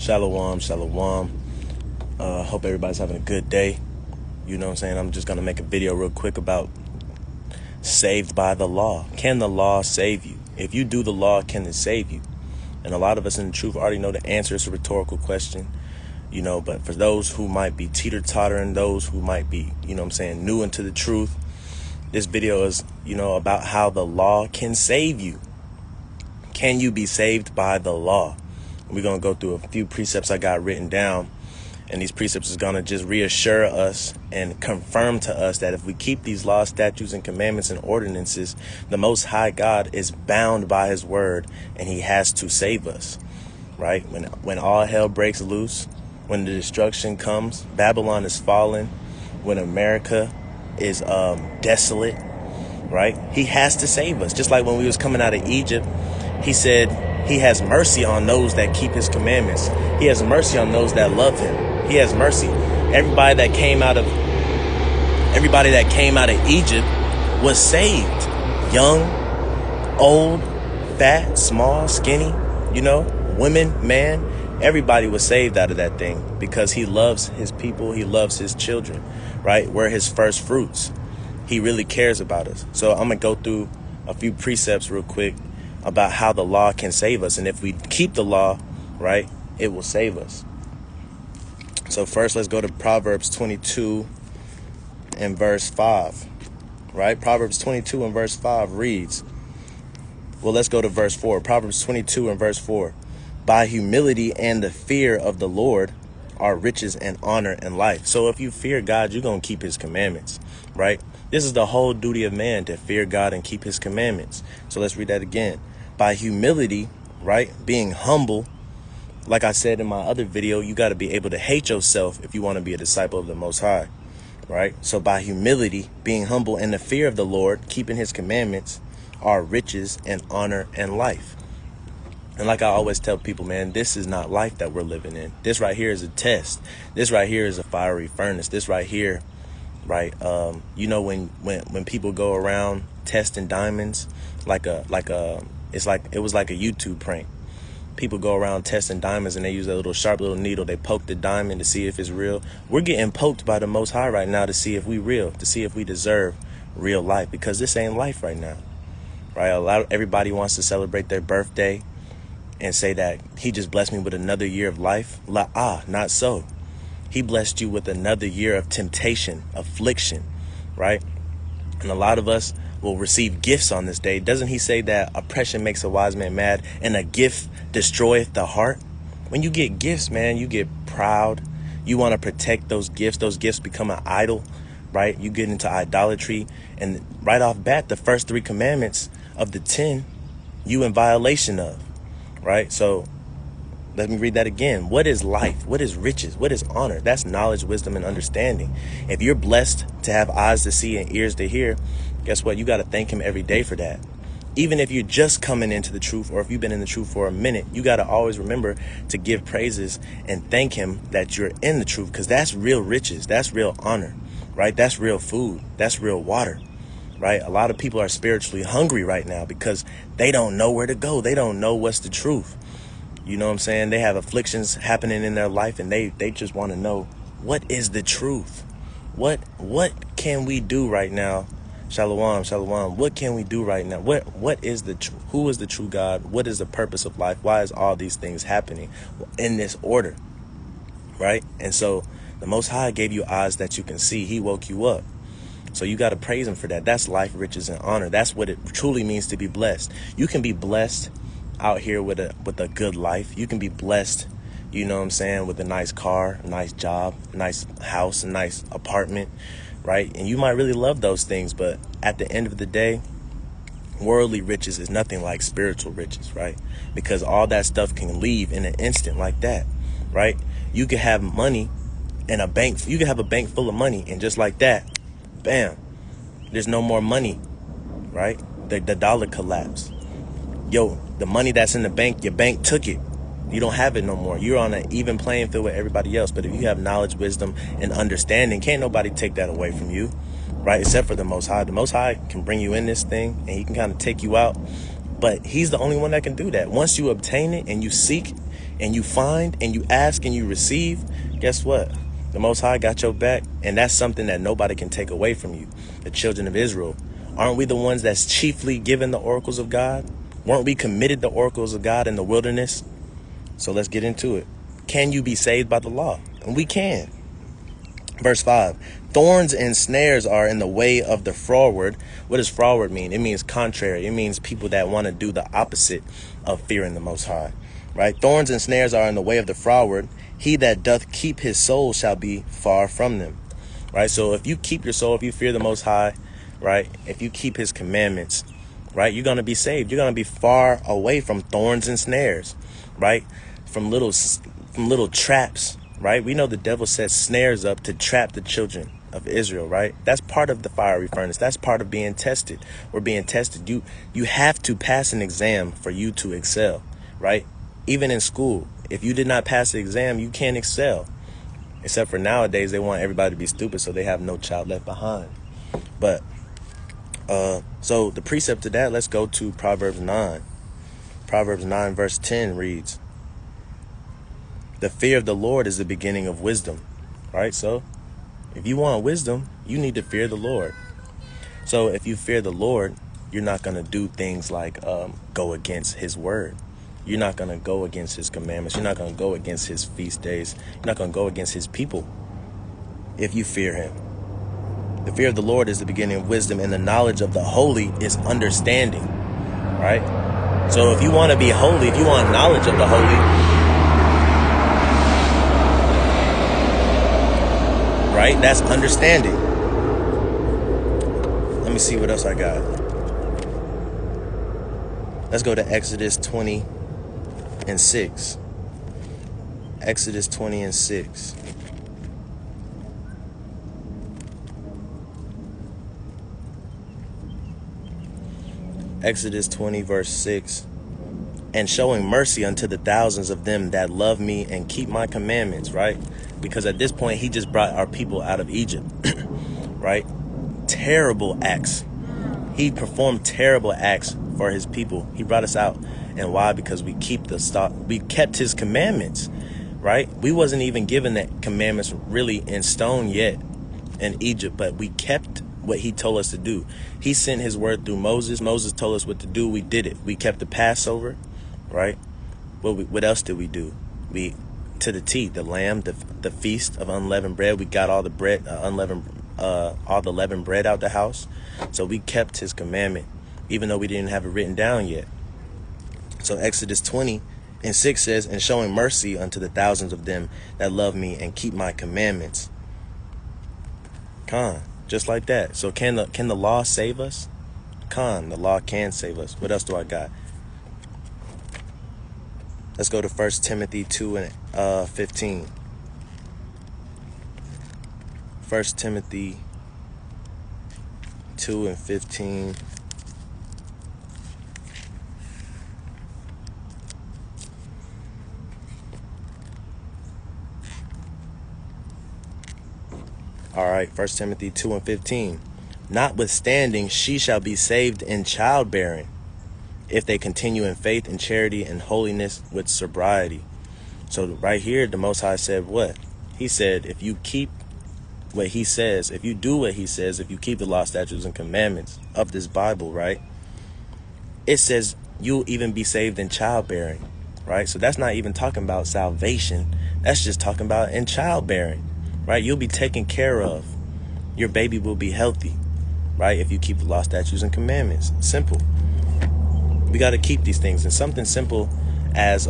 Shalom, shalom. Hope everybody's having a good day. You know what I'm saying? I'm just going to make a video real quick about saved by the law. Can the law save you? If you do the law, can it save you? And a lot of us in the truth already know the answer. It's a rhetorical question, but for those who might be teeter-tottering, those who might be, new into the truth, this video is, about how the law can save you. Can you be saved by the law? We're going to go through a few precepts I got written down, and these precepts is going to just reassure us and confirm to us that if we keep these laws, statutes, and commandments and ordinances, the Most High God is bound by his word, and he has to save us, right? When all hell breaks loose, when the destruction comes, Babylon is fallen, when America is desolate, right? He has to save us. Just like when we was coming out of Egypt, he said he has mercy on those that keep his commandments. He has mercy on those that love him. He has mercy. Everybody that came out of Egypt was saved. Young, old, fat, small, skinny, women, man, everybody was saved out of that thing because he loves his people. He loves his children, right? We're his first fruits. He really cares about us. So I'm going to go through a few precepts real quick about how the law can save us. And if we keep the law, right, it will save us. So first, let's go to Proverbs 22 and verse 5, right? Proverbs 22 and verse 5 reads, well, let's go to verse 4. Proverbs 22 and verse 4. By humility and the fear of the Lord are riches and honor and life. So if you fear God, you're going to keep his commandments, right? This is the whole duty of man, to fear God and keep his commandments. So let's read that again. By humility, right? Being humble. Like I said in my other video, you got to be able to hate yourself if you want to be a disciple of the Most High, right? So by humility, being humble, and the fear of the Lord, keeping his commandments, are riches and honor and life. And like I always tell people, man, this is not life that we're living in. This right here is a test. This right here is a fiery furnace. This right here, right? When people go around testing diamonds, it was like a YouTube prank. People go around testing diamonds and they use a little sharp little needle. They poke the diamond to see if it's real. We're getting poked by the Most High right now to see if we real, to see if we deserve real life, because this ain't life right now, right? Everybody wants to celebrate their birthday and say that he just blessed me with another year of life. Not so. He blessed you with another year of temptation, affliction, right? And a lot of us will receive gifts on this day. Doesn't he say that oppression makes a wise man mad and a gift destroyeth the heart? When you get gifts, man, you get proud. You want to protect those gifts. Those gifts become an idol, right? You get into idolatry. And right off bat, the first 3 commandments of the 10, you in violation of, right? So let me read that again. What is life? What is riches? What is honor? That's knowledge, wisdom, and understanding. If you're blessed to have eyes to see and ears to hear, guess what? You got to thank him every day for that. Even if you're just coming into the truth, or if you've been in the truth for a minute, you got to always remember to give praises and thank him that you're in the truth, because that's real riches. That's real honor, right? That's real food. That's real water, right? A lot of people are spiritually hungry right now because they don't know where to go. They don't know what's the truth. You know what I'm saying? They have afflictions happening in their life, and they just want to know, what is the truth? What can we do right now? Shalom, shalom. What can we do right now? What is the truth? Who is the true God? What is the purpose of life? Why is all these things happening in this order? Right? And so the Most High gave you eyes that you can see. He woke you up. So you got to praise him for that. That's life, riches, and honor. That's what it truly means to be blessed. You can be blessed out here with a good life. You can be blessed, with a nice car, a nice job, a nice house, a nice apartment, right? And you might really love those things, but at the end of the day, worldly riches is nothing like spiritual riches, right? Because all that stuff can leave in an instant like that, right? You could have money in a bank. You could have a bank full of money, and just like that, bam, there's no more money, right? The dollar collapsed. Yo, the money that's in the bank, your bank took it. You don't have it no more. You're on an even playing field with everybody else. But if you have knowledge, wisdom, and understanding, can't nobody take that away from you, right? Except for the Most High. The Most High can bring you in this thing, and he can kind of take you out. But he's the only one that can do that. Once you obtain it and you seek and you find and you ask and you receive, guess what? The Most High got your back, and that's something that nobody can take away from you. The children of Israel, aren't we the ones that's chiefly given the oracles of God? Weren't we committed the oracles of God in the wilderness? So let's get into it. Can you be saved by the law? And we can. Verse 5, thorns and snares are in the way of the froward. What does froward mean? It means contrary. It means people that want to do the opposite of fearing the Most High, right? Thorns and snares are in the way of the froward. He that doth keep his soul shall be far from them, right? So if you keep your soul, if you fear the Most High, right? If you keep his commandments, right? You're going to be saved. You're going to be far away from thorns and snares, right? From little traps. Right? We know the devil sets snares up to trap the children of Israel, right? That's part of the fiery furnace. That's part of being tested. We're being tested. You have to pass an exam for you to excel, right? Even in school, if you did not pass the exam, you can't excel. Except for nowadays, they want everybody to be stupid, so they have no child left behind. But so the precept to that, let's go to Proverbs 9. Proverbs 9 verse 10 reads, the fear of the Lord is the beginning of wisdom, right? So if you want wisdom, you need to fear the Lord. So if you fear the Lord, you're not going to do things like go against his word. You're not going to go against his commandments. You're not going to go against his feast days. You're not going to go against his people if you fear him. The fear of the Lord is the beginning of wisdom, and the knowledge of the holy is understanding, right? So if you want to be holy, if you want knowledge of the holy, right? That's understanding. Let me see what else I got. Let's go to Exodus 20 and 6. Exodus 20 and 6. Exodus 20 verse 6. And showing mercy unto the thousands of them that love me and keep my commandments, right? Because at this point, he just brought our people out of Egypt, right? Terrible acts. He performed terrible acts for his people. He brought us out. And why? Because we kept his commandments, right? We wasn't even given the commandments really in stone yet in Egypt, but we kept what he told us to do. He sent his word through Moses. Moses told us what to do. We did it. We kept the Passover, right? What else did we do? We, to the T, the lamb, the feast of unleavened bread. We got all the bread, all the leavened bread out the house. So we kept his commandment, even though we didn't have it written down yet. So Exodus 20 and 6 says, and showing mercy unto the thousands of them that love me and keep my commandments. Just like that. So can the law save us? The law can save us. What else do I got? Let's go to 1 Timothy 2 and 15. 1 Timothy 2 and 15. All right, 1 Timothy 2 and 15. Notwithstanding, she shall be saved in childbearing, if they continue in faith and charity and holiness with sobriety. So right here, the Most High said what? He said, if you keep what he says, if you do what he says, if you keep the law, statutes, and commandments of this Bible, right? It says you'll even be saved in childbearing, right? So that's not even talking about salvation. That's just talking about in childbearing, right? You'll be taken care of. Your baby will be healthy, right? If you keep the law, statutes, and commandments. Simple. We got to keep these things. And something simple as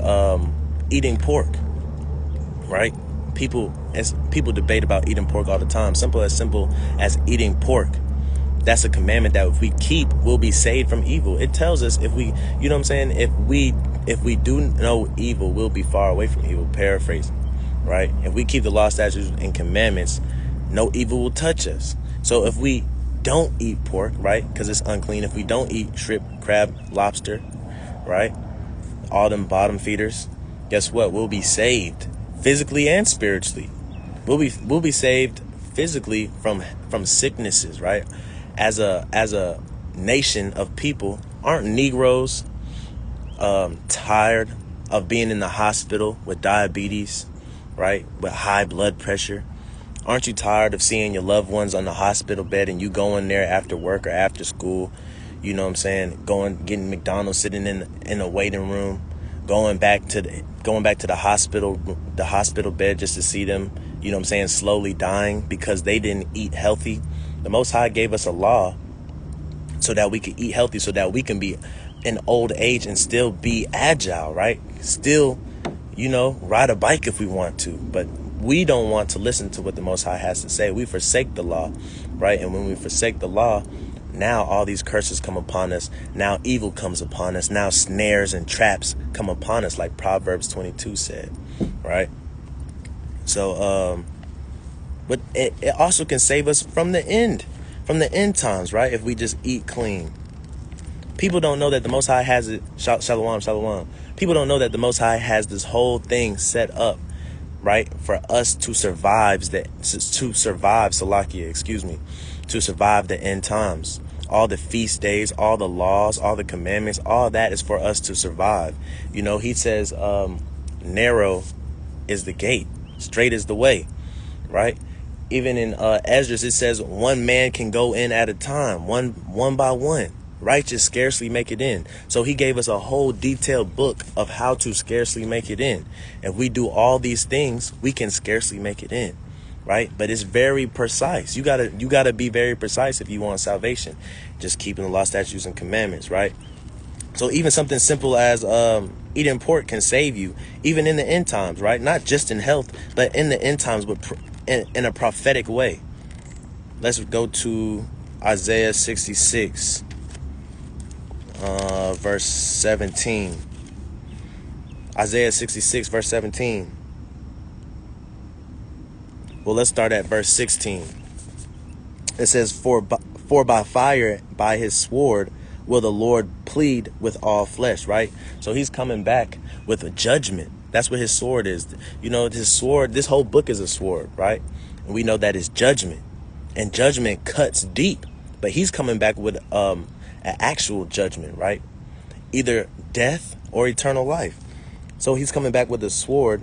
eating pork, right? People debate about eating pork all the time. Simple as eating pork. That's a commandment that if we keep, we'll be saved from evil. It tells us if we, you know what I'm saying? If we do know evil, we'll be far away from evil. Paraphrasing, right? If we keep the law, statutes, and commandments, no evil will touch us. So if we don't eat pork, right? Because it's unclean. If we don't eat shrimp, crab, lobster, right? All them bottom feeders, guess what? We'll be saved physically and spiritually. We'll be saved physically from sicknesses, right? As a nation of people, aren't Negroes tired of being in the hospital with diabetes, right? With high blood pressure? Aren't you tired of seeing your loved ones on the hospital bed and you going there after work or after school? You know what I'm saying? Getting McDonald's, sitting in a waiting room, going back to the hospital bed just to see them, you know what I'm saying, slowly dying because they didn't eat healthy. The Most High gave us a law so that we could eat healthy, so that we can be in old age and still be agile, right? Still, ride a bike if we want to, but we don't want to listen to what the Most High has to say. We forsake the law, right? And when we forsake the law, now all these curses come upon us. Now evil comes upon us. Now snares and traps come upon us, like Proverbs 22 said, right? So, but it also can save us from the end times, right? If we just eat clean. People don't know that the Most High has it. Shalom, shalom. People don't know that the Most High has this whole thing set up, right, for us to survive Salakia, to survive the end times. All the feast days, all the laws, all the commandments, all that is for us to survive. He says, narrow is the gate, straight is the way, right? Even in Esdras, it says one man can go in at a time, one by one. Righteous scarcely make it in. So he gave us a whole detailed book of how to scarcely make it in. If we do all these things, we can scarcely make it in, right? But it's very precise. You gotta be very precise if you want salvation. Just keeping the law, statutes, and commandments, right? So even something simple as eating pork can save you, even in the end times, right? Not just in health, but in the end times, but in a prophetic way. Let's go to Isaiah 66. Verse 17. Isaiah 66, verse 17. Well, let's start at verse 16. It says, For by fire, by his sword, will the Lord plead with all flesh, right? So he's coming back with a judgment. That's what his sword is. His sword, this whole book is a sword, right? And we know that is judgment. And judgment cuts deep. But he's coming back with an actual judgment, right? Either death or eternal life. So he's coming back with a sword.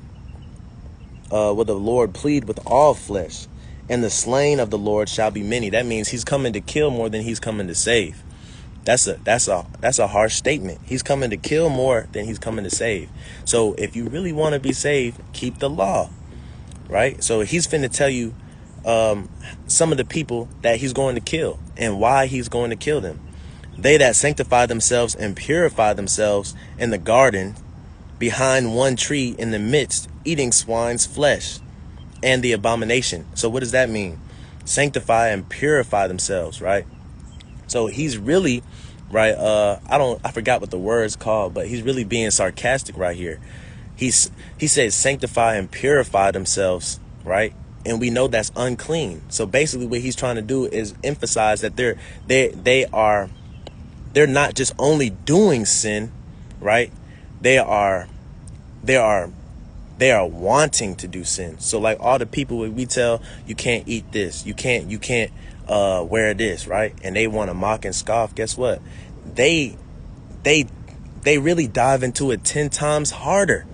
Will the Lord plead with all flesh, and the slain of the Lord shall be many. That means he's coming to kill more than he's coming to save. That's a harsh statement. He's coming to kill more than he's coming to save. So if you really want to be saved, keep the law, right? So he's finna tell you some of the people that he's going to kill and why he's going to kill them. They that sanctify themselves and purify themselves in the garden behind one tree in the midst, eating swine's flesh and the abomination. So what does that mean? Sanctify and purify themselves, right? So he's really, right, I forgot what the word's called, but he's really being sarcastic right here. He says sanctify and purify themselves, right? And we know that's unclean. So basically what he's trying to do is emphasize that they're not just only doing sin, right? They are wanting to do sin. So like all the people we tell, you can't eat this, you can't wear this, right? And they want to mock and scoff. Guess what? They really dive into it 10 times harder.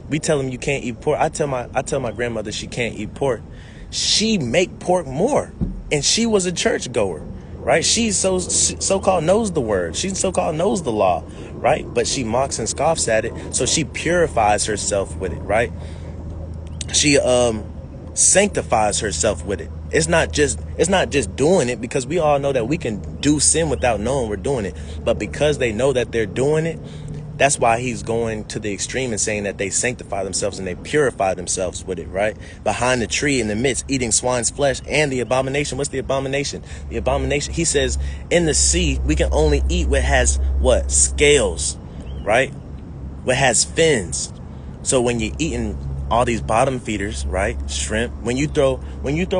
We tell them you can't eat pork. I tell my grandmother she can't eat pork. She make pork more, and she was a church goer, right? She so-called knows the word. She so-called knows the law, right? But she mocks and scoffs at it. So she purifies herself with it, right? She sanctifies herself with it. It's not just doing it, because we all know that we can do sin without knowing we're doing it. But because they know that they're doing it, that's why he's going to the extreme and saying that they sanctify themselves and they purify themselves with it, right? Behind the tree in the midst, eating swine's flesh and the abomination. What's the abomination? The abomination, he says, in the sea, we can only eat what has what? Scales, right? What has fins. So when you're eating all these bottom feeders, right? Shrimp, when you throw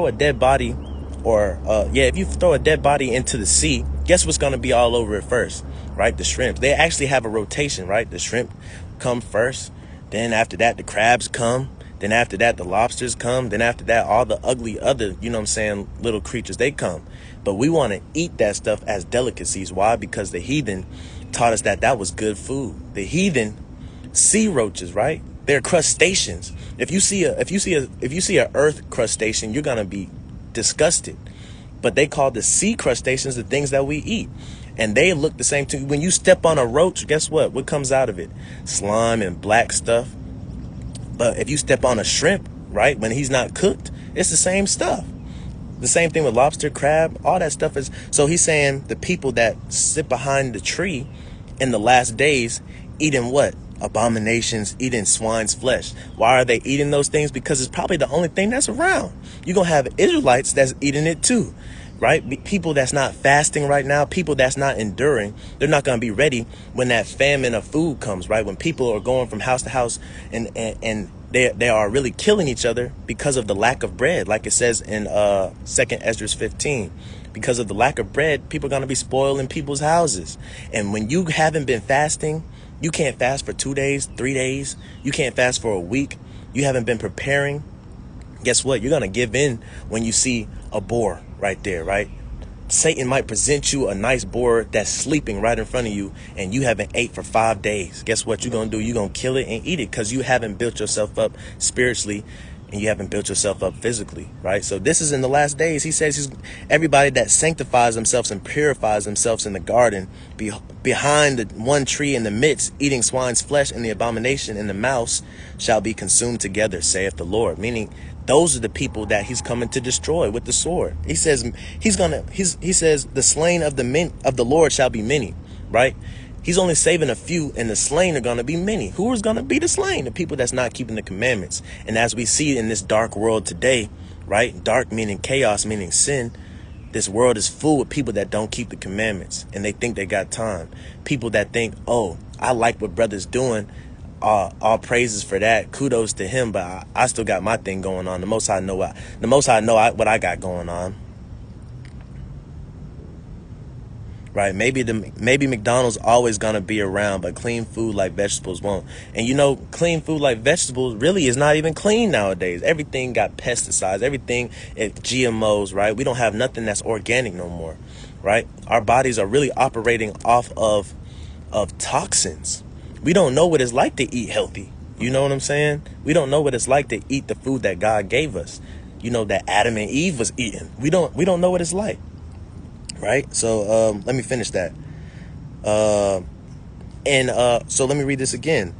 a dead body, or if you throw a dead body into the sea, guess what's going to be all over it first, right? The shrimps. They actually have a rotation, right? The shrimp come first, then after that the crabs come, then after that the lobsters come, then after that all the ugly other, little creatures, they come. But we want to eat that stuff as delicacies. Why? Because the heathen taught us that was good food. The heathen sea roaches, right? They're crustaceans. If you see a earth crustacean, you're gonna be disgusted. But they call the sea crustaceans the things that we eat. And they look the same too. When you step on a roach, guess what? What comes out of it? Slime and black stuff. But if you step on a shrimp, right, when he's not cooked, it's the same stuff. The same thing with lobster, crab, all that stuff is. So he's saying the people that sit behind the tree in the last days eating what? Abominations, eating swine's flesh. Why are they eating those things? Because it's probably the only thing that's around. You're going to have Israelites that's eating it too, right? People that's not fasting right now, people that's not enduring, they're not going to be ready when that famine of food comes, right? When people are going from house to house and they are really killing each other because of the lack of bread. Like it says in 2nd Esdras 15, because of the lack of bread, people are going to be spoiled in people's houses. And when you haven't been fasting, you can't fast for 2 days, 3 days. You can't fast for a week. You haven't been preparing. Guess what? You're going to give in when you see a boar right there, right? Satan might present you a nice boar that's sleeping right in front of you and you haven't ate for 5 days. Guess what you're going to do? You're going to kill it and eat it because you haven't built yourself up spiritually and you haven't built yourself up physically, right? So this is in the last days. He says everybody that sanctifies themselves and purifies themselves in the garden behind the one tree in the midst, eating swine's flesh, and the abomination and the mouse shall be consumed together, saith the Lord. Meaning those are the people that he's coming to destroy with the sword. He says he says the slain of the Lord shall be many, right? He's only saving a few, and the slain are going to be many. Who is going to be the slain? The people that's not keeping the commandments. And as we see in this dark world today, right? Dark meaning chaos, meaning sin. This world is full with people that don't keep the commandments and they think they got time. People that think, oh, I like what brother's doing. All praises for that. Kudos to him. But I still got my thing going on. The Most High know what I got going on. Right? Maybe McDonald's always gonna be around, but clean food like vegetables won't. And you know, clean food like vegetables really is not even clean nowadays. Everything got pesticides. Everything is GMOs. Right? We don't have nothing that's organic no more. Right? Our bodies are really operating off of toxins. We don't know what it's like to eat healthy. You know what I'm saying? We don't know what it's like to eat the food that God gave us. You know, that Adam and Eve was eating. We don't know what it's like. Right? So let me finish that. So let me read this again.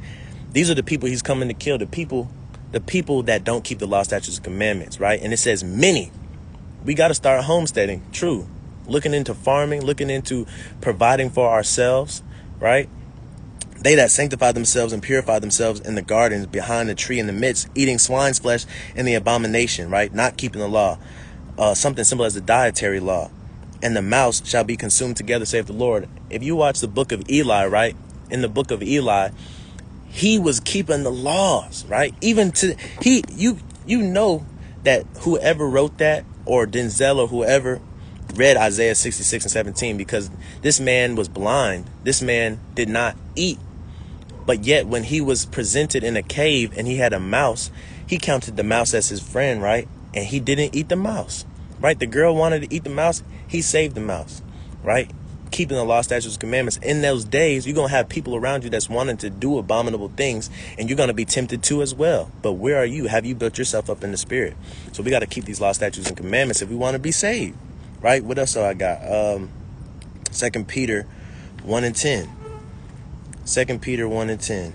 These are the people he's coming to kill. The people that don't keep the law, statutes, and commandments. Right? And it says many. We got to start homesteading. True. Looking into farming, looking into providing for ourselves. Right? They that sanctify themselves and purify themselves in the gardens behind the tree in the midst, eating swine's flesh and the abomination. Right? Not keeping the law. Something simple as the dietary law. And the mouse shall be consumed together, saith the Lord. If you watch the book of Eli, right? In the book of Eli, he was keeping the laws, right? Even to you know that whoever wrote that, or Denzel or whoever, read Isaiah 66 and 17, because this man was blind. This man did not eat. But yet when he was presented in a cave and he had a mouse, he counted the mouse as his friend, right? And he didn't eat the mouse. Right? The girl wanted to eat the mouse. He saved the mouse. Right? Keeping the law, statutes, commandments. In those days, you're going to have people around you that's wanting to do abominable things, and you're going to be tempted to as well. But where are you? Have you built yourself up in the spirit? So we got to keep these law, statutes, and commandments if we want to be saved. Right? What else do I got? 2 Peter 1 and 10. 2 Peter 1 and 10.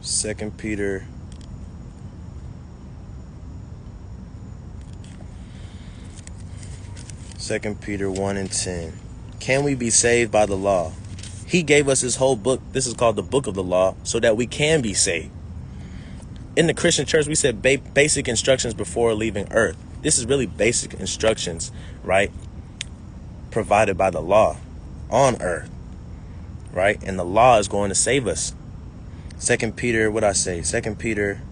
Second Peter 1 and 10. Can we be saved by the law? He gave us his whole book. This is called the book of the law, so that we can be saved. In the Christian church, we said basic instructions before leaving earth. This is really basic instructions, right? Provided by the law on earth, right? And the law is going to save us. 2 Peter, what I say? 2 Peter,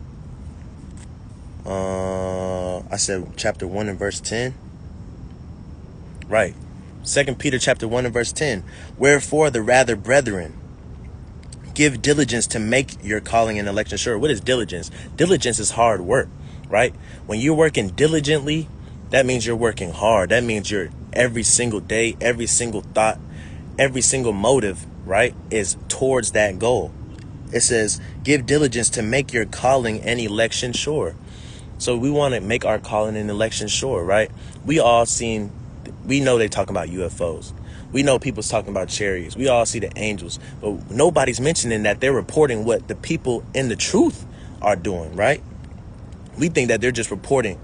I said chapter 1 and verse 10. Right. 2 Peter chapter 1 and verse 10. Wherefore the rather, brethren, give diligence to make your calling and election sure. What is diligence? Diligence is hard work, right? When you're working diligently That means you're working hard. That means you're every single day, every single thought, every single motive, right, is towards that goal. It says, give diligence to make your calling and election sure. So we want to make our calling and election sure, right? We know they talking about UFOs. We know people's talking about chariots. We all see the angels, but nobody's mentioning that they're reporting what the people in the truth are doing, right? We think that they're just reporting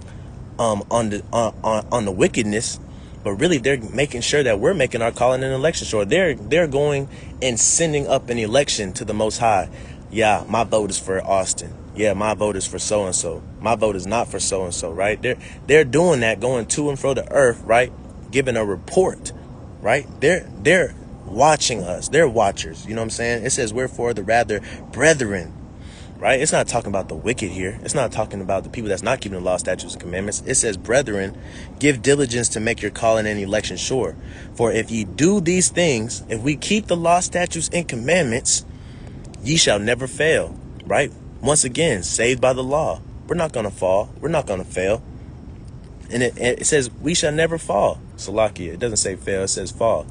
on the wickedness, but really they're making sure that we're making our calling and election sure. They're going and sending up an election to the Most High. Yeah, my vote is for Austin. Yeah, my vote is for so and so. My vote is not for so and so, right? They're doing that, going to and fro the earth, right? Giving a report, right? They're watching us. They're watchers. You know what I'm saying? It says, wherefore the rather, brethren, right? It's not talking about the wicked here. It's not talking about the people that's not keeping the law, statutes, and commandments. It says, brethren, give diligence to make your calling and election sure. For if ye do these things, if we keep the law, statutes, and commandments, ye shall never fail, right? Once again, saved by the law. We're not going to fall. We're not going to fail. And it says, we shall never fall. Salakia. It doesn't say fail. It says fall.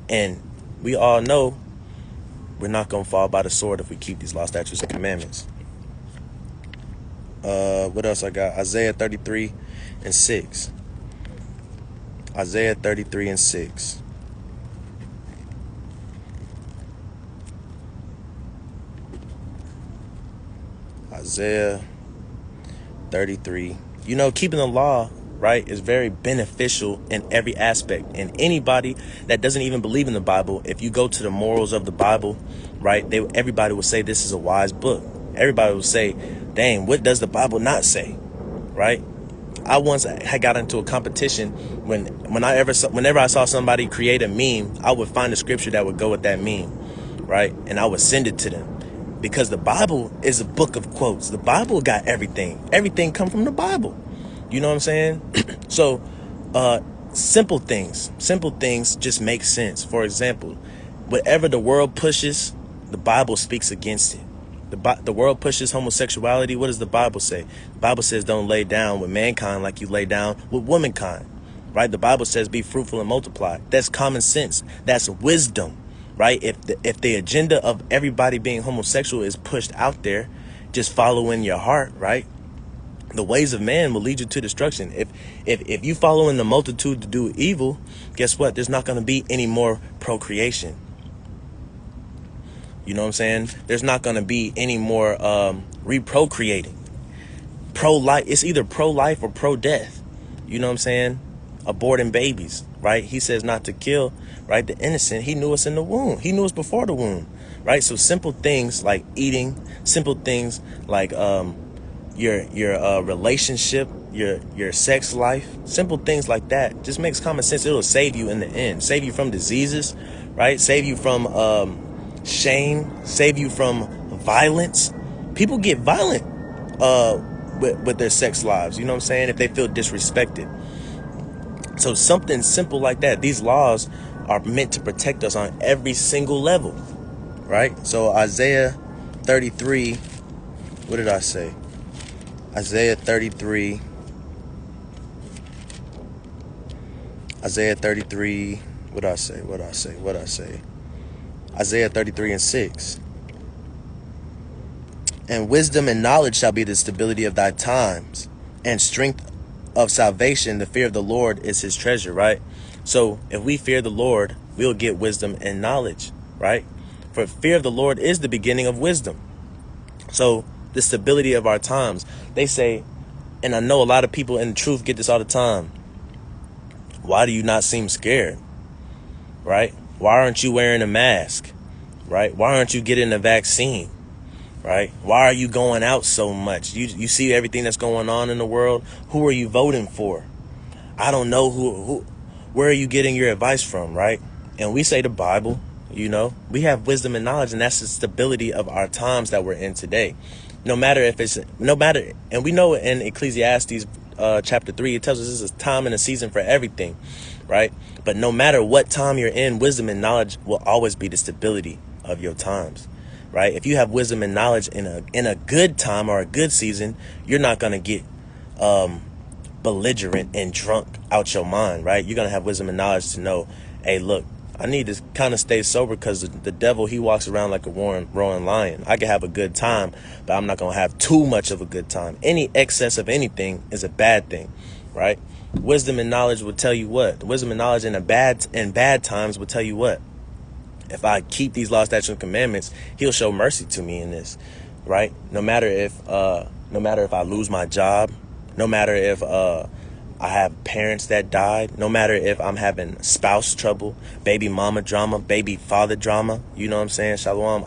And we all know we're not going to fall by the sword if we keep these law, statutes, and commandments. What else I got? Isaiah 33 and 6. Isaiah 33 and 6. Isaiah 33. You know, keeping the law, right, is very beneficial in every aspect. And anybody that doesn't even believe in the Bible, if you go to the morals of the Bible, right, everybody will say this is a wise book. Everybody will say, dang, what does the Bible not say, right? I once had got into a competition whenever I saw somebody create a meme, I would find a scripture that would go with that meme, right? And I would send it to them. Because the Bible is a book of quotes. The Bible got everything. Everything come from the Bible. You know what I'm saying? So, simple things just make sense. For example, whatever the world pushes, the Bible speaks against it. The world pushes homosexuality. What does the Bible say? The Bible says don't lay down with mankind like you lay down with womankind, right? The Bible says be fruitful and multiply. That's common sense. That's wisdom. Right? If the agenda of everybody being homosexual is pushed out there, just following your heart, right? The ways of man will lead you to destruction. If you follow in the multitude to do evil, guess what? There's not going to be any more procreation. You know what I'm saying? There's not going to be any more reprocreating. Pro-life. It's either pro-life or pro-death. You know what I'm saying? Aborting babies, right? He says not to kill, right? The innocent. He knew us in the womb. He knew us before the womb, right? So simple things like eating, simple things like your relationship, your sex life, simple things like that just makes common sense. It'll save you in the end, save you from diseases, right? Save you from shame, save you from violence. People get violent with their sex lives, you know what I'm saying, if they feel disrespected. So something simple like that. These laws are meant to protect us on every single level, right? So Isaiah 33, what did I say? Isaiah 33, what did I say? Isaiah 33 and 6. And wisdom and knowledge shall be the stability of thy times, and strength of salvation. The fear of the Lord is his treasure, right? So if we fear the Lord, we'll get wisdom and knowledge, right? For fear of the Lord is the beginning of wisdom. So the stability of our times, they say, and I know a lot of people in the truth get this all the time. Why do you not seem scared? Right? Why aren't you wearing a mask? Right? Why aren't you getting a vaccine? Right? Why are you going out so much? You see everything that's going on in the world. Who are you voting for? I don't know who. Where are you getting your advice from? Right? And we say the Bible. You know, we have wisdom and knowledge, and that's the stability of our times that we're in today. No matter, and we know in Ecclesiastes chapter 3, it tells us this is a time and a season for everything, right? But no matter what time you're in, wisdom and knowledge will always be the stability of your times, right? If you have wisdom and knowledge in a good time or a good season, you're not going to get belligerent and drunk out your mind, right? You're going to have wisdom and knowledge to know, hey, look, I need to kind of stay sober because the devil, he walks around like a roaring lion. I can have a good time, but I'm not going to have too much of a good time. Any excess of anything is a bad thing, right? Wisdom and knowledge will tell you what? Wisdom and knowledge in bad times will tell you what? If I keep these laws, statutes, and commandments, he'll show mercy to me in this, right? No matter if I lose my job, no matter if I have parents that died, no matter if I'm having spouse trouble, baby mama drama, baby father drama, you know what I'm saying? Shalom.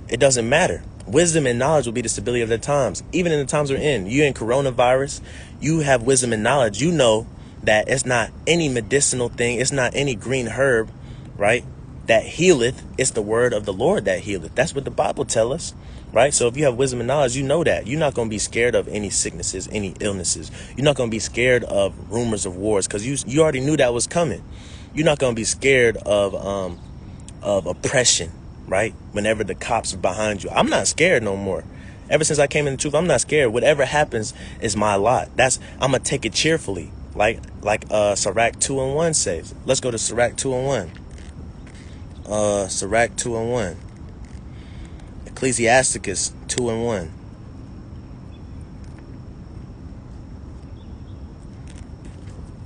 It doesn't matter. Wisdom and knowledge will be the stability of the times. Even in the times we're in, you in coronavirus, you have wisdom and knowledge. You know that it's not any medicinal thing. It's not any green herb, right, that healeth. It's the word of the Lord that healeth. That's what the Bible tells us, right? So if you have wisdom and knowledge, you know that you're not going to be scared of any sicknesses, any illnesses. You're not going to be scared of rumors of wars because you already knew that was coming. You're not going to be scared of oppression, right? Whenever the cops are behind you. I'm not scared no more. Ever since I came in the truth, I'm not scared. Whatever happens is my lot. I'm going to take it cheerfully. Like Sirach 2:1 says. Let's go to Sirach 2:1. Sirach 2:1. Ecclesiasticus 2:1.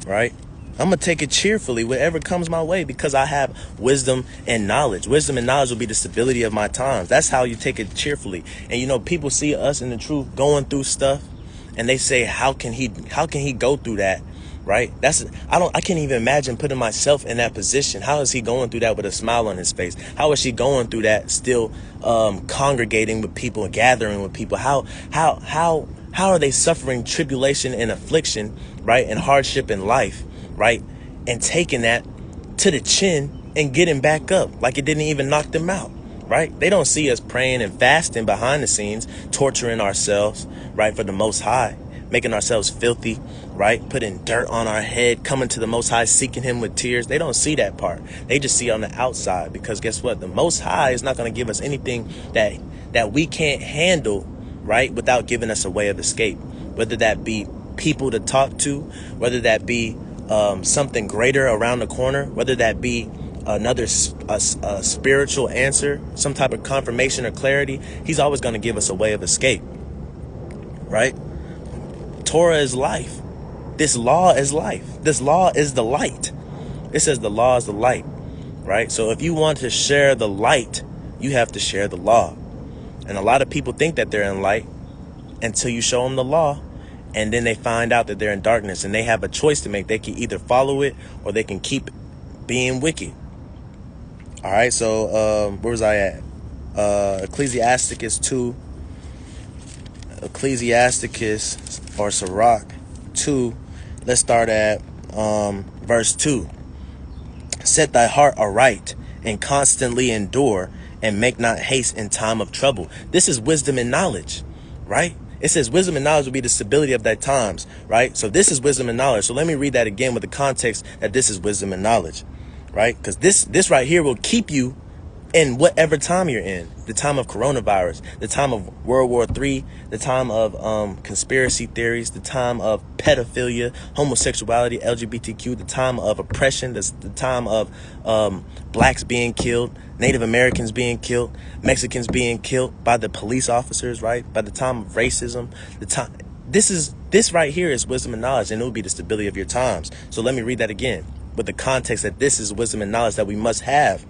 Right? I'm going to take it cheerfully, whatever comes my way, because I have wisdom and knowledge. Wisdom and knowledge will be the stability of my times. That's how you take it cheerfully. And, you know, people see us in the truth going through stuff and they say, how can he go through that? Right? I can't even imagine putting myself in that position. How is he going through that with a smile on his face? How is she going through that still congregating with people and gathering with people? How are they suffering tribulation and affliction, right? And hardship in life, right? And taking that to the chin and getting back up like it didn't even knock them out, right? They don't see us praying and fasting behind the scenes, torturing ourselves, right? For the Most High, making ourselves filthy, right? Putting dirt on our head, coming to the Most High, seeking him with tears. They don't see that part. They just see on the outside, because guess what? The Most High is not going to give us anything that we can't handle, right? Without giving us a way of escape, whether that be people to talk to, whether that be something greater around the corner, whether that be another spiritual answer, some type of confirmation or clarity. He's always going to give us a way of escape, right? Torah is life. This law is life. This law is the light. It says the law is the light, right? So if you want to share the light, you have to share the law. And a lot of people think that they're in light until you show them the law. And then they find out that they're in darkness, and they have a choice to make. They can either follow it or they can keep being wicked. All right. So where was I at? Ecclesiasticus or Sirach 2. Let's start at verse 2. Set thy heart aright and constantly endure, and make not haste in time of trouble. This is wisdom and knowledge, right? It says wisdom and knowledge will be the stability of thy times, right? So this is wisdom and knowledge. So let me read that again with the context that this is wisdom and knowledge, right? Because this right here will keep you in whatever time you're in. The time of coronavirus, the time of World War III, the time of conspiracy theories, the time of pedophilia, homosexuality, LGBTQ, the time of oppression, the time of blacks being killed, Native Americans being killed, Mexicans being killed by the police officers, right? By the time of racism, this right here is wisdom and knowledge, and it will be the stability of your times. So let me read that again with the context that this is wisdom and knowledge that we must have,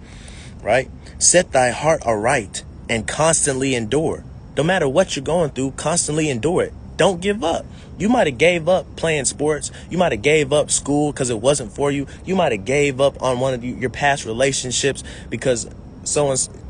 right? Set thy heart aright and constantly endure. No matter what you're going through, constantly endure it. Don't give up. You might have gave up playing sports. You might have gave up school because it wasn't for you. You might have gave up on one of your past relationships because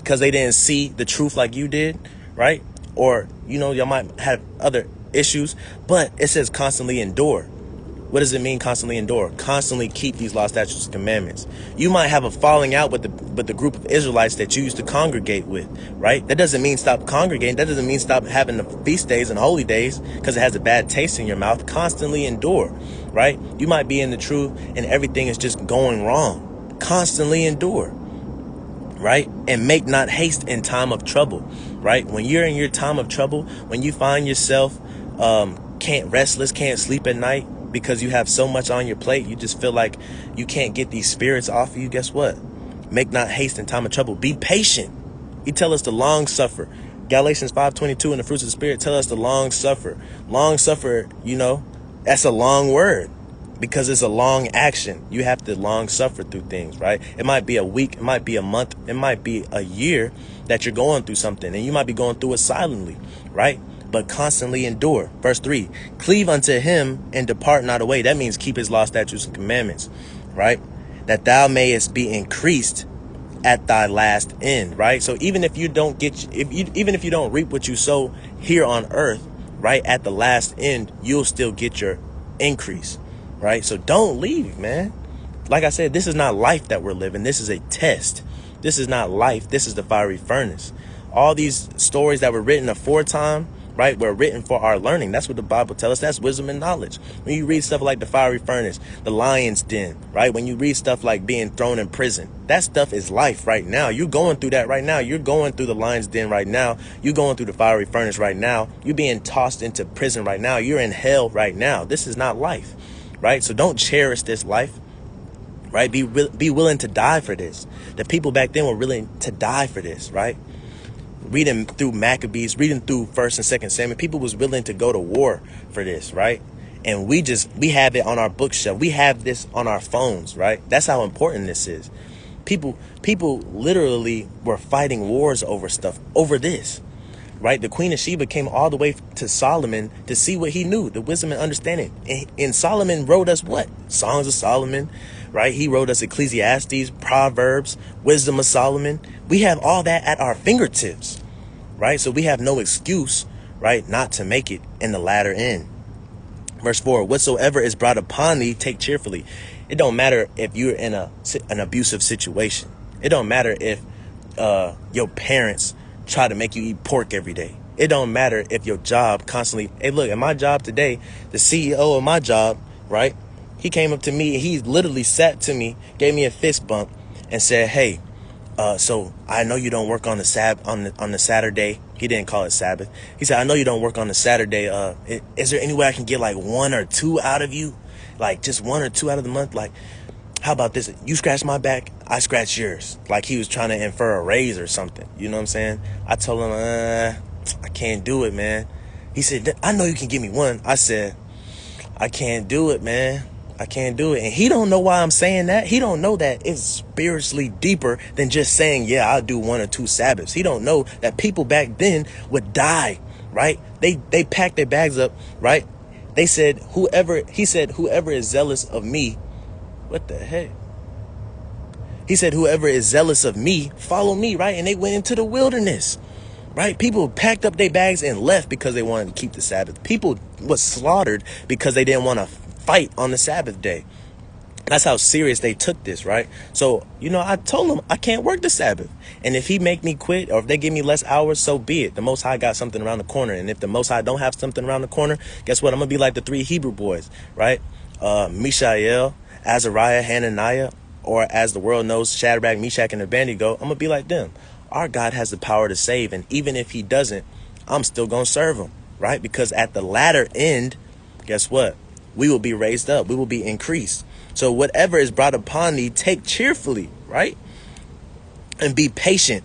they didn't see the truth like you did, right? Or, y'all might have other issues, but it says constantly endure. What does it mean constantly endure? Constantly keep these laws, statutes, and commandments. You might have a falling out with the group of Israelites that you used to congregate with, right? That doesn't mean stop congregating. That doesn't mean stop having the feast days and holy days because it has a bad taste in your mouth. Constantly endure, right? You might be in the truth and everything is just going wrong. Constantly endure, right? And make not haste in time of trouble, right? When you're in your time of trouble, when you find yourself restless, can't sleep at night because you have so much on your plate. You just feel like you can't get these spirits off of you. Guess what? Make not haste in time of trouble. Be patient. He tell us to long suffer. Galatians 5:22 and the fruits of the Spirit tell us to long suffer. Long suffer, that's a long word because it's a long action. You have to long suffer through things, right? It might be a week, it might be a month, it might be a year that you're going through something, and you might be going through it silently, right? But constantly endure. Verse 3, cleave unto him and depart not away. That means keep his law, statutes, and commandments, right? That thou mayest be increased at thy last end, right? So even if you don't even if you don't reap what you sow here on earth, right, at the last end, you'll still get your increase, right? So don't leave, man. Like I said, this is not life that we're living. This is a test. This is not life. This is the fiery furnace. All these stories that were written aforetime, right, were written for our learning. That's what the Bible tells us. That's wisdom and knowledge. When you read stuff like the fiery furnace, the lion's den, right? When you read stuff like being thrown in prison, that stuff is life right now. You're going through that right now. You're going through the lion's den right now. You're going through the fiery furnace right now. You're being tossed into prison right now. You're in hell right now. This is not life, right? So don't cherish this life, right? Be willing to die for this. The people back then were willing to die for this, right? Reading through Maccabees, reading through 1st and 2nd Samuel, people was willing to go to war for this, right? And we have it on our bookshelf. We have this on our phones, right? That's how important this is. People literally were fighting wars over stuff, over this, right? The Queen of Sheba came all the way to Solomon to see what he knew, the wisdom and understanding. And Solomon wrote us what? Songs of Solomon, right? He wrote us Ecclesiastes, Proverbs, Wisdom of Solomon. We have all that at our fingertips, right? So we have no excuse, right, not to make it in the latter end. Verse 4, whatsoever is brought upon thee, take cheerfully. It don't matter if you're in an abusive situation. It don't matter if your parents try to make you eat pork every day. It don't matter if your job constantly, hey, look, at my job today, the CEO of my job, right, he came up to me, he literally sat to me, gave me a fist bump and said, hey, so I know you don't work on the on the Saturday. He didn't call it Sabbath. He said, I know you don't work on the Saturday. Is there any way I can get like 1 or 2 out of you? Like just 1 or 2 out of the month? Like, how about this? You scratch my back, I scratch yours. Like he was trying to infer a raise or something. You know what I'm saying? I told him, I can't do it, man. He said, I know you can give me 1. I said, I can't do it, man. I can't do it. And he don't know why I'm saying that. He don't know that it's spiritually deeper than just saying, yeah, I'll do 1 or 2 Sabbaths. He don't know that people back then would die, right? They packed their bags up, right? He said, whoever is zealous of me, what the heck? He said, whoever is zealous of me, follow me, right? And they went into the wilderness, right? People packed up their bags and left because they wanted to keep the Sabbath. People was slaughtered because they didn't want to fight on the Sabbath day. That's how serious they took this, right? So, I told them I can't work the Sabbath. And if he make me quit or if they give me less hours, so be it. The Most High got something around the corner. And if the Most High don't have something around the corner, guess what? I'm going to be like the 3 Hebrew boys, right? Mishael, Azariah, Hananiah, or as the world knows, Shadrach, Meshach, and Abednego. I'm going to be like them. Our God has the power to save. And even if he doesn't, I'm still going to serve him, right? Because at the latter end, guess what? We will be raised up. We will be increased. So whatever is brought upon thee, take cheerfully, right? And be patient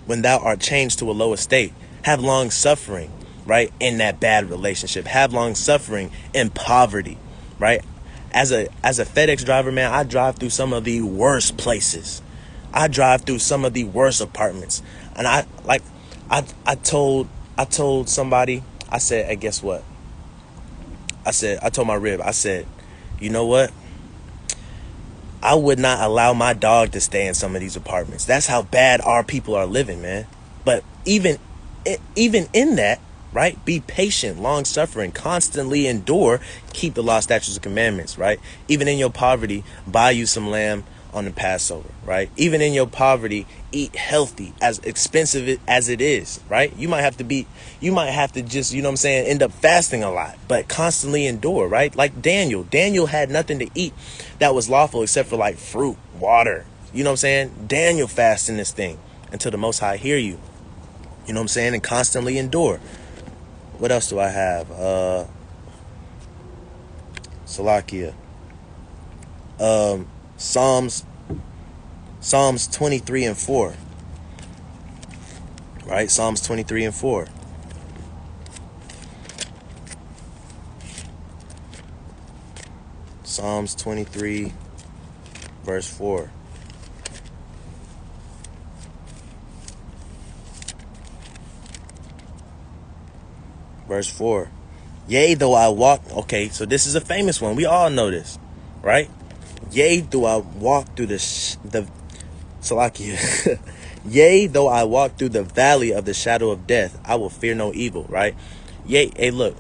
when thou art changed to a low estate. Have long suffering, right? In that bad relationship. Have long suffering in poverty, right? As a FedEx driver, man, I drive through some of the worst places. I drive through some of the worst apartments. And I told somebody, I said, hey, guess what? I told my rib, I said, you know what? I would not allow my dog to stay in some of these apartments. That's how bad our people are living, man. But even in that, right? Be patient, long suffering, constantly endure, keep the law, statutes, and commandments, right? Even in your poverty, buy you some lamb on the Passover, right? Even in your poverty, eat healthy, as expensive as it is, right? You might have to just, end up fasting a lot, but constantly endure, right? Like Daniel had nothing to eat that was lawful except for like fruit, water, Daniel fasted in this thing until the Most High hear you, and constantly endure. What else do I have? Salakia. Psalms 23 and 4. Right? Psalms 23 and 4. Psalms 23 verse 4. Verse 4. Yea, though I walk. Okay, so this is a famous one. We all know this, right? Yea, though I walk through the Salakia. Yea, though I walk through the valley of the shadow of death, I will fear no evil, right? Yea, hey, look,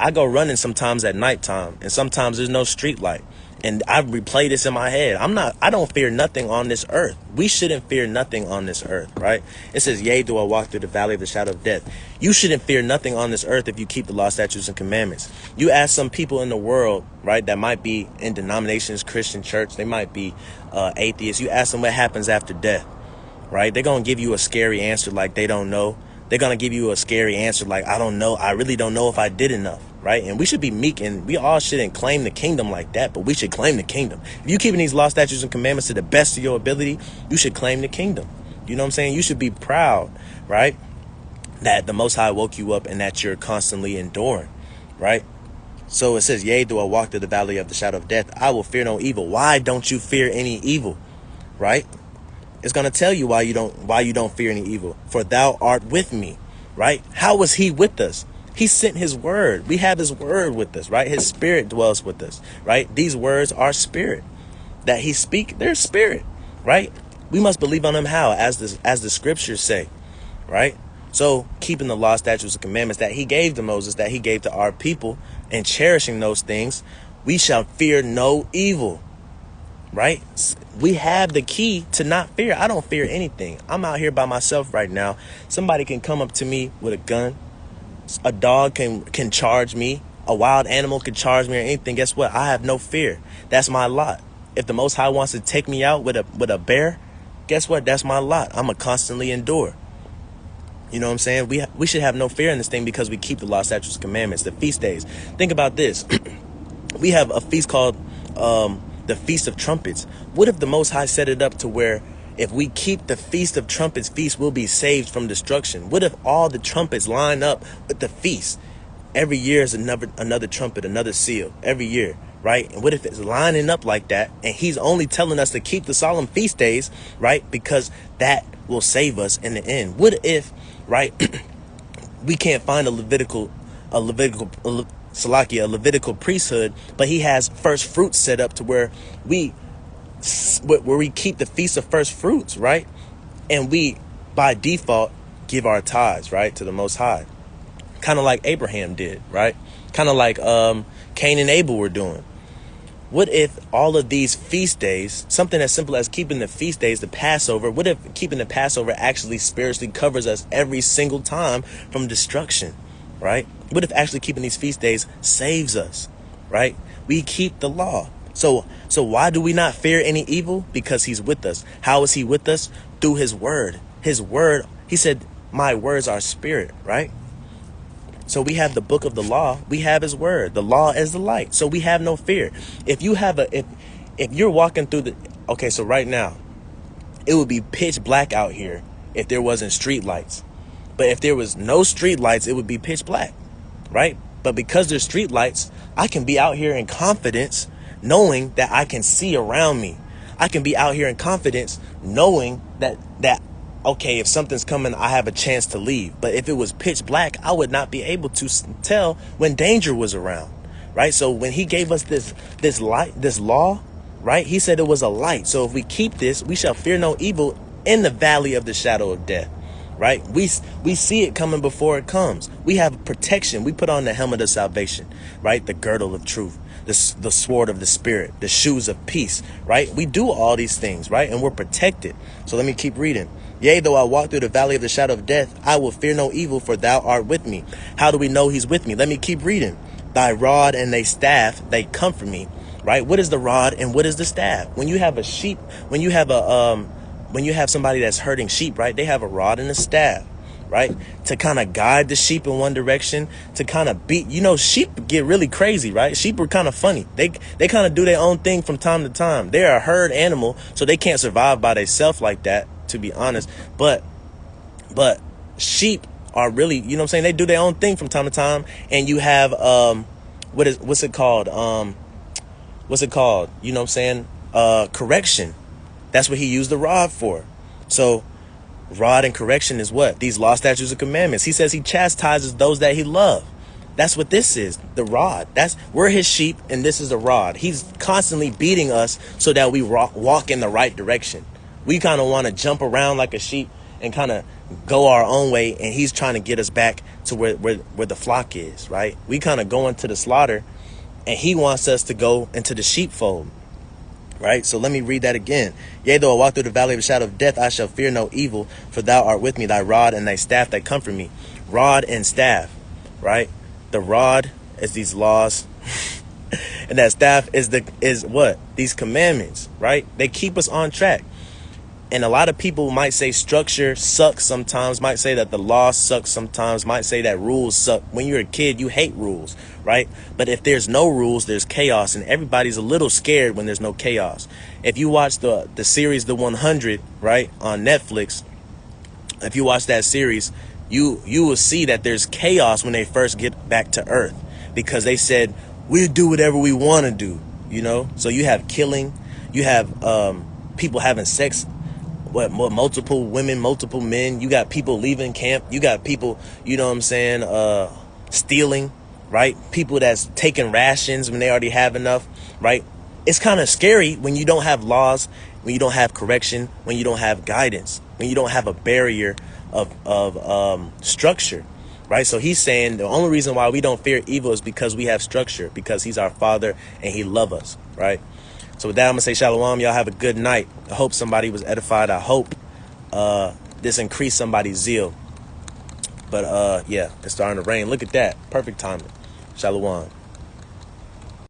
I go running sometimes at nighttime, and sometimes there's no street light. And I replay this in my head. I don't fear nothing on this earth. We shouldn't fear nothing on this earth, right? It says, yea, do I walk through the valley of the shadow of death. You shouldn't fear nothing on this earth if you keep the law, statutes, and commandments. You ask some people in the world, right, that might be in denominations, Christian church, they might be atheists. You ask them what happens after death, right? They're going to give you a scary answer like they don't know. They're going to give you a scary answer like, I don't know. I really don't know if I did enough. Right? And we should be meek, and we all shouldn't claim the kingdom like that, but we should claim the kingdom. If you're keeping these law, statutes, and commandments to the best of your ability, you should claim the kingdom. You know what I'm saying? You should be proud, right? That the Most High woke you up and that you're constantly enduring, right? So it says, yea, do I walk through the valley of the shadow of death, I will fear no evil. Why don't you fear any evil, right? It's going to tell you why you don't fear any evil. For thou art with me, right? How was he with us? He sent his word. We have his word with us, right? His spirit dwells with us, right? These words are spirit that he speak. They're spirit, right? We must believe on them how, as the scriptures say, right? So keeping the law, statutes, and commandments that he gave to Moses, that he gave to our people, and cherishing those things, we shall fear no evil, right? We have the key to not fear. I don't fear anything. I'm out here by myself right now. Somebody can come up to me with a gun. A dog can charge me. A wild animal can charge me or anything. Guess what? I have no fear. That's my lot. If the Most High wants to take me out with a bear, guess what? That's my lot. I'm a constantly endure. You know what I'm saying? We should have no fear in this thing because we keep the law, statutes, and commandments, the feast days. Think about this. We have a feast called the Feast of Trumpets. What if the Most High set it up to where if we keep the Feast of Trumpets feast, we'll be saved from destruction? What if all the trumpets line up with the feast? Every year is another trumpet, another seal, every year, right? And what if it's lining up like that, and he's only telling us to keep the solemn feast days, right? Because that will save us in the end. What if, right, we can't find a Levitical priesthood, but he has first fruits set up to where we keep the feast of first fruits, right? And we, by default, give our tithes, right, to the Most High. Kind of like Abraham did, right? Kind of like Cain and Abel were doing. What if all of these feast days, something as simple as keeping the feast days, the Passover, what if keeping the Passover actually spiritually covers us every single time from destruction, right? What if actually keeping these feast days saves us, right? We keep the law. So why do we not fear any evil? Because he's with us. How is he with us? Through his word. His word, he said, my words are spirit, right? So we have the book of the law. We have his word. The law is the light. So we have no fear. If you're walking through okay, so right now, it would be pitch black out here if there wasn't street lights. But if there was no street lights, it would be pitch black, right? But because there's street lights, I can be out here in confidence, knowing that I can see around me. I can be out here in confidence knowing that okay, if something's coming, I have a chance to leave. But if it was pitch black, I would not be able to tell when danger was around, right? So when he gave us this light, this law, right, he said it was a light. So if we keep this, we shall fear no evil in the valley of the shadow of death, right? We see it coming before it comes. We have protection. We put on the helmet of salvation, right? The girdle of truth, the sword of the spirit, the shoes of peace, right? We do all these things, right? And we're protected. So let me keep reading. Yea, though I walk through the valley of the shadow of death, I will fear no evil, for thou art with me. How do we know he's with me? Let me keep reading. Thy rod and thy staff, they comfort me, right? What is the rod and what is the staff? When you have a sheep, when you have somebody that's herding sheep, right? They have a rod and a staff, right? To kind of guide the sheep in one direction, to kind of beat, sheep get really crazy, right? Sheep are kind of funny. They kind of do their own thing from time to time. They're a herd animal, so they can't survive by themselves like that, to be honest. But sheep are really, they do their own thing from time to time. And you have, what's it called? Correction. That's what he used the rod for. So rod and correction is what? These law, statutes, and commandments. He says he chastises those that he loves. That's what this is, the rod. We're his sheep, and this is the rod. He's constantly beating us so that we walk in the right direction. We kind of want to jump around like a sheep and kind of go our own way, and he's trying to get us back to where the flock is, right? We kind of go into the slaughter, and he wants us to go into the sheepfold, right? So let me read that again. Yea, though I walk through the valley of the shadow of death, I shall fear no evil, for thou art with me, thy rod and thy staff that comfort me. Rod and staff, right? The rod is these laws, and that staff is what? These commandments, right? They keep us on track. And a lot of people might say structure sucks sometimes, might say that the law sucks sometimes, might say that rules suck. When you're a kid, you hate rules, right? But if there's no rules, there's chaos, and everybody's a little scared when there's no chaos. If you watch the series The 100, right, on Netflix, if you watch that series, you will see that there's chaos when they first get back to Earth, because they said, we'll do whatever we want to do, So you have killing, you have people having sex, multiple women, multiple men. You got people leaving camp. You got people, stealing, right? People that's taking rations when they already have enough, right? It's kind of scary when you don't have laws, when you don't have correction, when you don't have guidance, when you don't have a barrier of structure, right? So he's saying the only reason why we don't fear evil is because we have structure, because he's our father and he loves us, right? So with that, I'm going to say shalom. Y'all have a good night. I hope somebody was edified. I hope this increased somebody's zeal. But yeah, it's starting to rain. Look at that. Perfect timing. Shalom.